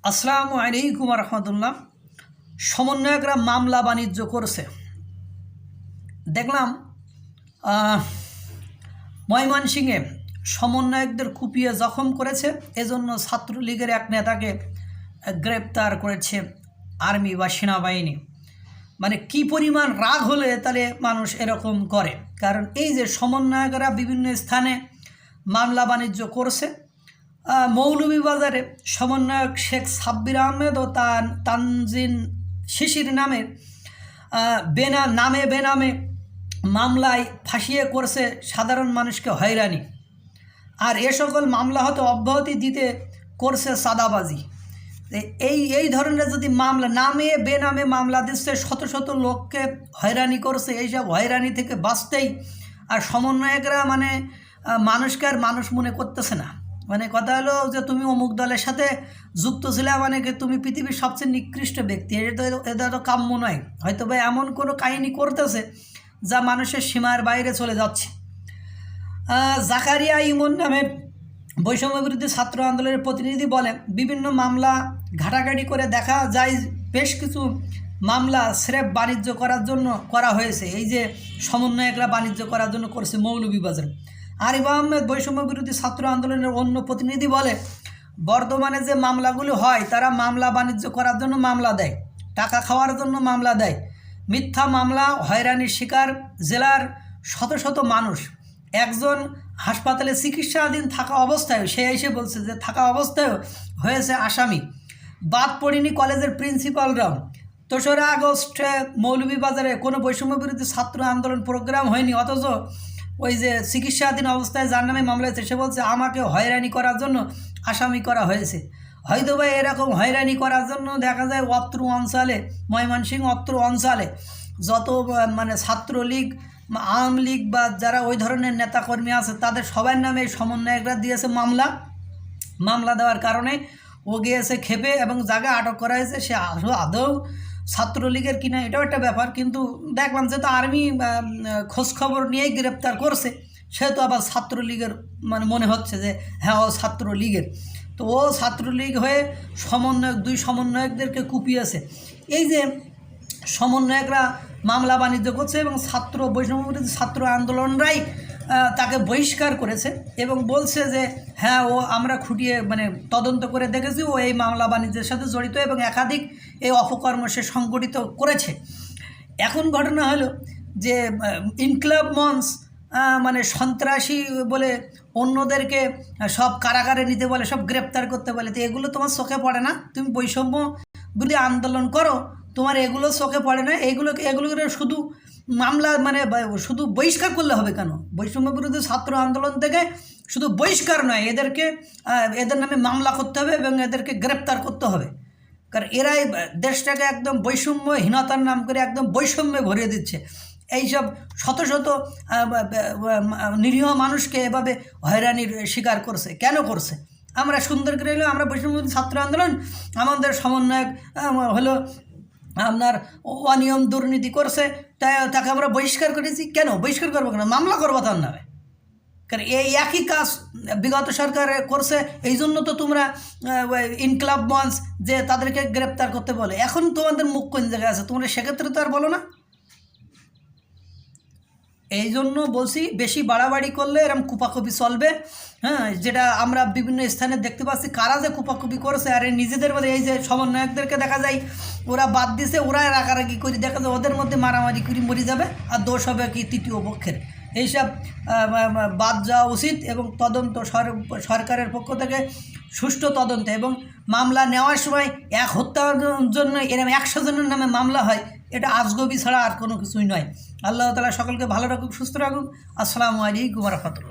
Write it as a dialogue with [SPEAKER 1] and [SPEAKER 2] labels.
[SPEAKER 1] আসসালামু আলাইকুম রহমতুল্লাহ। সমন্বয়করা মামলা বাণিজ্য করছে দেখলাম। ময়মনসিংহে সমন্বয়কদের কুপিয়ে জখম করেছে, এজন্য ছাত্রলীগের এক নেতাকে গ্রেপ্তার করেছে আর্মি বা সেনাবাহিনী। মানে কি পরিমাণ রাগ হলে তাহলে মানুষ এরকম করে, কারণ এই যে সমন্বয়করা বিভিন্ন স্থানে মামলা বাণিজ্য করছে। মৌলভীবাজারে সমন্বয়ক শেখ সাব্বির আহমেদ ও তানজিন শিশির নামের বেনামে মামলায় ফাঁসিয়ে করছে সাধারণ মানুষকে হয়রানি। আর এ সকল মামলা হতে অব্যাহতি দিতে করছে চাঁদাবাজি। এই ধরনের যদি মামলা বেনামে মামলা দিচ্ছে, শত শত লোককে হয়রানি করছে, এইসব হয়রানি থেকে বাঁচতেই আর সমন্বয়করা মানুষকে আর মানুষ মনে করতেছে না। কথা হলো যে তুমি অমুক দলের সাথে যুক্ত ছিলে, তুমি পৃথিবীর সবচেয়ে নিকৃষ্ট ব্যক্তি, এটা তো কাম্য নয়। হয়তো বা এমন কোনো কাহিনী করতেছে যা মানুষের সীমার বাইরে চলে যাচ্ছে। জাকারিয়া ইমন নামের বৈষম্য বিরোধী ছাত্র আন্দোলনের প্রতিনিধি বলেন, বিভিন্ন মামলা ঘাটাঘাটি করে দেখা যায় বেশ কিছু মামলা স্রেফ বাণিজ্য করার জন্য করা হয়েছে। এই যে সমন্বয়করা বাণিজ্য করার জন্য করছে মৌলভীবাজার। আরিফ আহমেদ বৈষম্য বিরোধী ছাত্র আন্দোলনের অন্য প্রতিনিধি বলে, বর্তমানে যে মামলাগুলো হয় তারা মামলা বাণিজ্য করার জন্য মামলা দেয়, টাকা খাওয়ার জন্য মামলা দেয়, মিথ্যা মামলা, হয়রানির শিকার জেলার শত শত মানুষ। একজন হাসপাতালে চিকিৎসাধীন থাকা অবস্থায় সে এসে বলছে যে থাকা অবস্থায়ও হয়েছে আসামি। বাদ পড়েনি কলেজের প্রিন্সিপালরাও। 3রা আগস্টে মৌলভীবাজারে কোনো বৈষম্য বিরোধী ছাত্র আন্দোলন প্রোগ্রাম হয়নি, অথচ ওই যে চিকিৎসাধীন অবস্থায় যার নামে মামলা হয়েছে সে বলছে আমাকে হয়রানি করার জন্য আসামি করা হয়েছে। হয়তো বা এরকম হয়রানি করার জন্য দেখা যায় অত্র অঞ্চলে, ময়মনসিংহ অত্র অঞ্চলে যত ছাত্রলীগ, আওয়ামী লীগ বা যারা ওই ধরনের নেতাকর্মী আছে তাদের সবার নামে সমন্বয়করা দিয়েছে মামলা দেওয়ার কারণে ও গিয়েছে খেপে এবং জায়গায় আটক করা হয়েছে। সে আদৌ ছাত্রলীগের কিনা এটাও একটা ব্যাপার, কিন্তু দেখলাম যে তো আর্মি খোঁজখবর নিয়েই গ্রেপ্তার করছে, সেহেতু আবার ছাত্রলীগের মনে হচ্ছে যে হ্যাঁ ও ছাত্রলীগের। তো ও ছাত্রলীগ হয়ে দুই সমন্বয়কদেরকে কুপিয়েছে। এই যে সমন্বয়করা মামলা বাণিজ্য করছে এবং বৈষম্য বিরোধী ছাত্র আন্দোলনরাই তাকে বহিষ্কার করেছে এবং বলছে যে হ্যাঁ ও আমরা খুঁটিয়ে তদন্ত করে দেখেছি, ও এই মামলা বাণিজ্যের সাথে জড়িত এবং একাধিক এই অপকর্ম সে সংগঠিত করেছে। এখন ঘটনা হলো যে ইনকিলাব মঞ্চ সন্ত্রাসী বলে অন্যদেরকে সব কারাগারে নিতে বলে, সব গ্রেপ্তার করতে বলে। তো এগুলো তোমার চোখে পড়ে না? তুমি বৈষম্য বিরোধী আন্দোলন করো, তোমার এগুলো চোখে পড়ে না? এগুলো শুধু মামলা শুধু বহিষ্কার করলে হবে কেন? বৈষম্য বিরোধী ছাত্র আন্দোলন থেকে শুধু বহিষ্কার নয়, এদের নামে মামলা করতে হবে এবং এদেরকে গ্রেপ্তার করতে হবে, কারণ এরাই দেশটাকে একদম বৈষম্যহীনতার নাম করে একদম বৈষম্যে ভরিয়ে দিচ্ছে। এইসব শত শত নিরীহ মানুষকে এভাবে হয়রানির শিকার করছে। কেন করছে? আমরা সুন্দর করে এলো, আমরা বৈষম্য ছাত্র আন্দোলন, আমাদের সমন্বয়ক হলো আপনার অনিয়ম দুর্নীতি করছে, তাকে আমরা বহিষ্কার করেছি। কেন বহিষ্কার করবো? কেন মামলা করবো তার নামে? কারণ এই একই কাজ বিগত সরকার করছে, এই জন্য তো তোমরা ইনকিলাব মঞ্চ যে তাদেরকে গ্রেপ্তার করতে বলে। এখন তোমাদের মুখ কোন জায়গায় আছে? তোমরা সেক্ষেত্রে তো আর বলো না। এই জন্য বলছি, বেশি বাড়াবাড়ি করলে এরকম কুপাকুপি চলবে। হ্যাঁ, যেটা আমরা বিভিন্ন স্থানে দেখতে পাচ্ছি, কারা যে কুপাকুপি করেছে। আর নিজেদের মধ্যে এই যে সমন্বয়কদেরকে দেখা যায় ওরা বাদ দিছে, ওরা রাগারাগি করে দেখা যায় ওদের মধ্যে মারামারি করে মরে যাবে, আর দোষ হবে কি তৃতীয় পক্ষের। এইসব বাদ যাওয়া উচিত এবং তদন্ত সরকারের পক্ষ থেকে সুষ্ঠু তদন্ত এবং মামলা নেওয়ার সময় এক হত্যার জন্য এরকম 100 জনের নামে মামলা হয়, এটা আজগবি ছাড়া আর কোনো কিছুই নয়। আল্লাহ তাআলা সকলকে ভালো রাখুক, সুস্থ রাখুক। আসসালামু আলাইকুম ওয়া রাহমাতুল্লাহ।